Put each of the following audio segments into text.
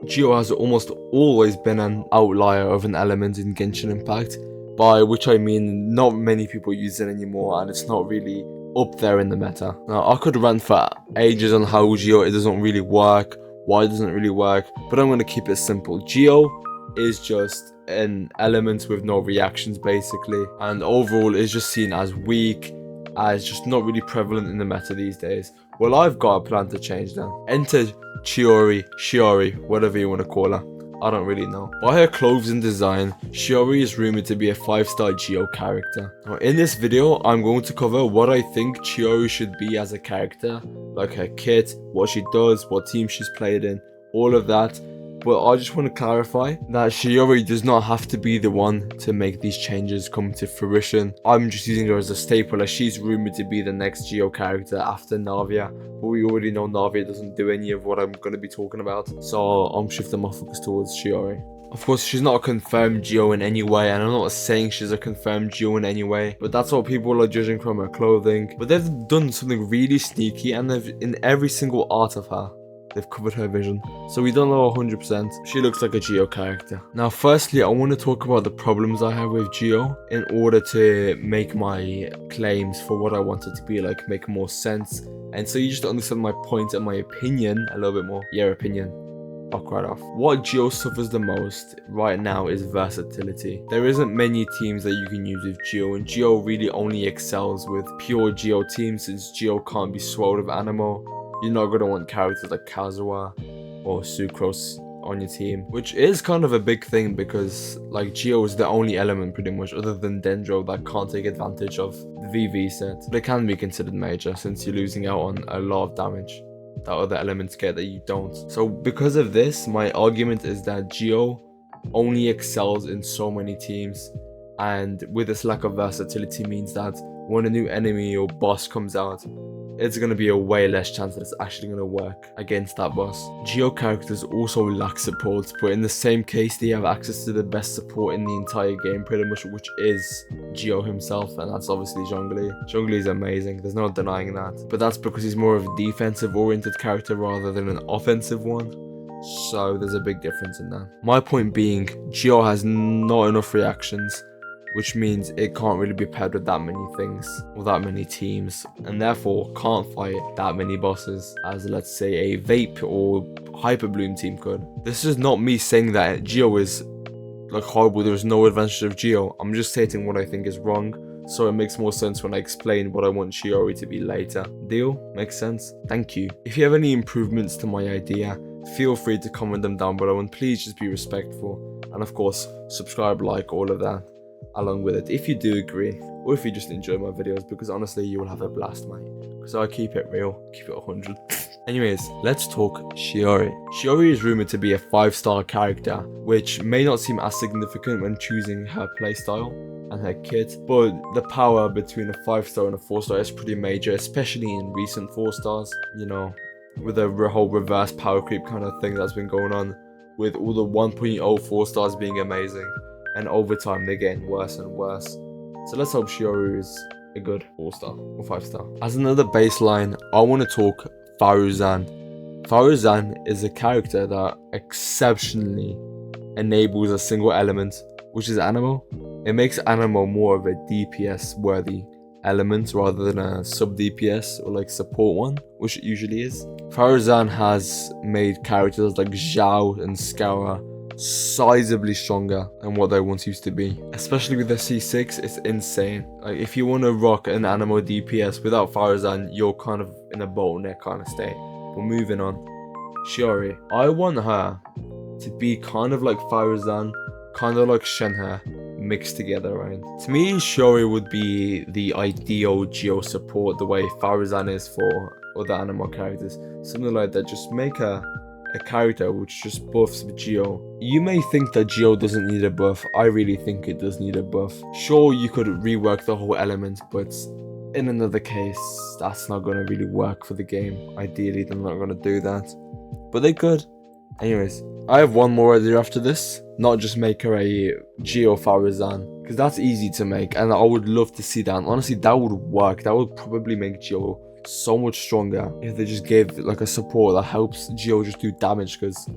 Geo has almost always been an outlier of an element in Genshin Impact, by which I mean not many people use it anymore and it's not really up there in the meta. Now, I could rant for ages on how Geo it doesn't really work, why it doesn't really work, but I'm going to keep it simple. Geo is just an element with no reactions basically, and overall is just seen as weak, as just not really prevalent in the meta these days. Well, I've got a plan to change that. Enter Chiori, whatever you want to call her. I don't really know. By her clothes and design, Chiori is rumored to be a 5-star Geo character. Now, in this video, I'm going to cover what I think Chiori should be as a character, like her kit, what she does, what team she's played in, all of that. But I just want to clarify that Chiori does not have to be the one to make these changes come to fruition. I'm just using her as a staple, as she's rumored to be the next Geo character after Navia. But we already know Navia doesn't do any of what I'm going to be talking about, so I'm shifting my focus towards Chiori. Of course, she's not a confirmed Geo in any way, and I'm not saying she's a confirmed Geo in any way, but that's what people are judging from her clothing. But they've done something really sneaky, and they've, in every single art of her, they've covered her vision. So we don't know 100%. She looks like a Geo character. Now, firstly, I want to talk about the problems I have with Geo in order to make my claims for what I want it to be like make more sense. And so you just understand my point and my opinion a little bit more. Yeah, opinion. Fuck right off. What Geo suffers the most right now is versatility. There isn't many teams that you can use with Geo, and Geo really only excels with pure Geo teams, since Geo can't be swallowed with Anemo. You're not going to want characters like Kazuha or Sucrose on your team, which is kind of a big thing because like Geo is the only element pretty much other than Dendro that can't take advantage of the VV set. But it can be considered major since you're losing out on a lot of damage that other elements get that you don't. So because of this, my argument is that Geo only excels in so many teams, and with this lack of versatility means that when a new enemy or boss comes out, it's going to be a way less chance that it's actually going to work against that boss. Geo characters also lack support, but in the same case they have access to the best support in the entire game pretty much, which is Geo himself, and that's obviously Zhongli. Zhongli is amazing, there's no denying that, but that's because he's more of a defensive oriented character rather than an offensive one. So there's a big difference in that. My point being, Geo has not enough reactions, which means it can't really be paired with that many things or that many teams, and therefore can't fight that many bosses as, let's say, a Vape or Hyper Bloom team could. This is not me saying that Geo is like horrible, there's no advantage of Geo. I'm just stating what I think is wrong, so it makes more sense when I explain what I want Chiori to be later. Deal? Makes sense? Thank you. If you have any improvements to my idea, feel free to comment them down below, and please just be respectful. And of course, subscribe, like, all of that along with it if you do agree, or if you just enjoy my videos, because honestly you will have a blast, mate, because I keep it real, keep it 100. Anyways, let's talk Chiori. Chiori is rumored to be a 5-star character, which may not seem as significant when choosing her playstyle and her kit, but the power between a 5-star and a 4-star is pretty major, especially in recent 4-stars, you know, with the whole reverse power creep kind of thing that's been going on, with all the 1.0 4-stars being amazing, and over time they're getting worse and worse. So let's hope Chiori is a good 4-star or 5-star. As another baseline, I want to talk Faruzan. Faruzan is a character that exceptionally enables a single element, which is Anemo. It makes Anemo more of a DPS worthy element rather than a sub DPS or like support one, which it usually is. Faruzan has made characters like Zhao and Scour sizably stronger than what they once used to be, especially with the C6. It's insane. Like, if you want to rock an Anemo DPS without Faruzan, you're kind of in a bottleneck kind of state. But moving on, Chiori, I want her to be kind of like Faruzan, kind of like Shenhe mixed together, right? To me, Chiori would be the ideal Geo support, the way Faruzan is for other Anemo characters, something like that. Just make her a character which just buffs with Geo. You may think that Geo doesn't need a buff. I really think it does need a buff. Sure, you could rework the whole element, but in another case, that's not going to really work for the game. Ideally, they're not going to do that, but they could. Anyways, I have one more idea after this. Not just make her a Geo Faruzan, because that's easy to make, and I would love to see that. And honestly, that would work. That would probably make Geo so much stronger if they just gave like a support that helps Geo just do damage, because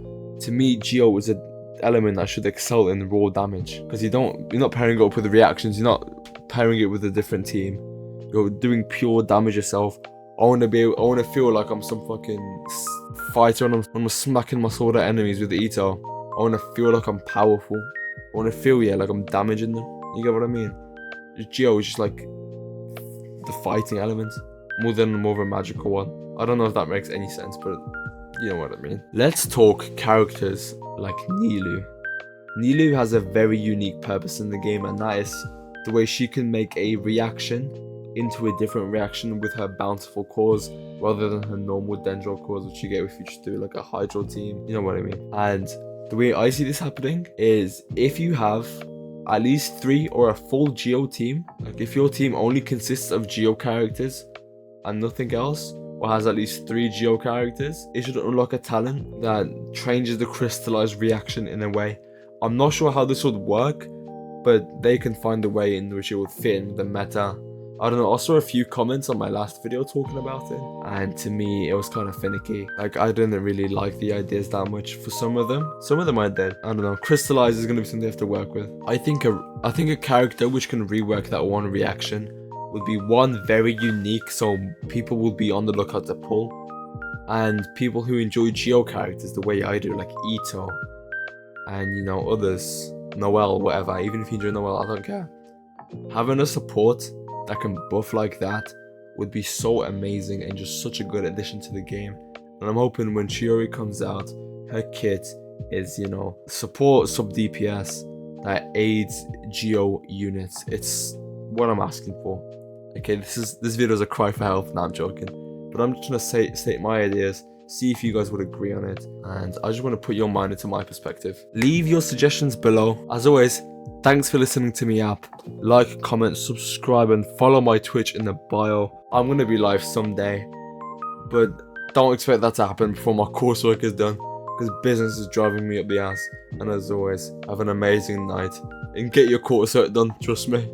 to me, Geo is an element that should excel in raw damage, because you're not pairing it up with the reactions, you're not pairing it with a different team. You're doing pure damage yourself. I want to feel like I'm some fucking fighter and I'm smacking my sword at enemies with the Ito. I want to feel like I'm powerful. I want to feel, yeah, like I'm damaging them. You get what I mean? Geo is just like the fighting element more of a magical one. I don't know if that makes any sense, but you know what I mean. Let's talk characters like Nilou. Nilou has a very unique purpose in the game, and that is the way she can make a reaction into a different reaction with her bountiful cores rather than her normal dendro cores, which you get if you just do like a hydro team. You know what I mean? And the way I see this happening is if you have at least 3 or a full Geo team, like if your team only consists of Geo characters and nothing else, or has at least 3 Geo characters, it should unlock a talent that changes the Crystalize reaction in a way. I'm not sure how this would work, but they can find a way in which it would fit in the meta. I don't know, I saw a few comments on my last video talking about it, and to me it was kind of finicky. Like, I didn't really like the ideas that much for some of them. Some of them I did. I don't know, Crystallize is going to be something they have to work with. I think a character which can rework that one reaction would be one very unique, so people will be on the lookout to pull. And people who enjoy Geo characters the way I do, like Ito, and you know, others, Noelle, whatever, even if you enjoy Noelle, I don't care. Having a support that can buff like that would be so amazing and just such a good addition to the game. And I'm hoping when Chiori comes out, her kit is, you know, support sub DPS that aids Geo units. It's what I'm asking for. Okay, this video is a cry for help. Nah, I'm joking, but I'm just gonna state my ideas, see if you guys would agree on it, and I just want to put your mind into my perspective. Leave your suggestions below. As always, thanks for listening to me, app. Like, comment, subscribe, and follow my Twitch in the bio. I'm gonna be live someday, but don't expect that to happen before my coursework is done, because business is driving me up the ass. And as always, have an amazing night and get your coursework done, trust me.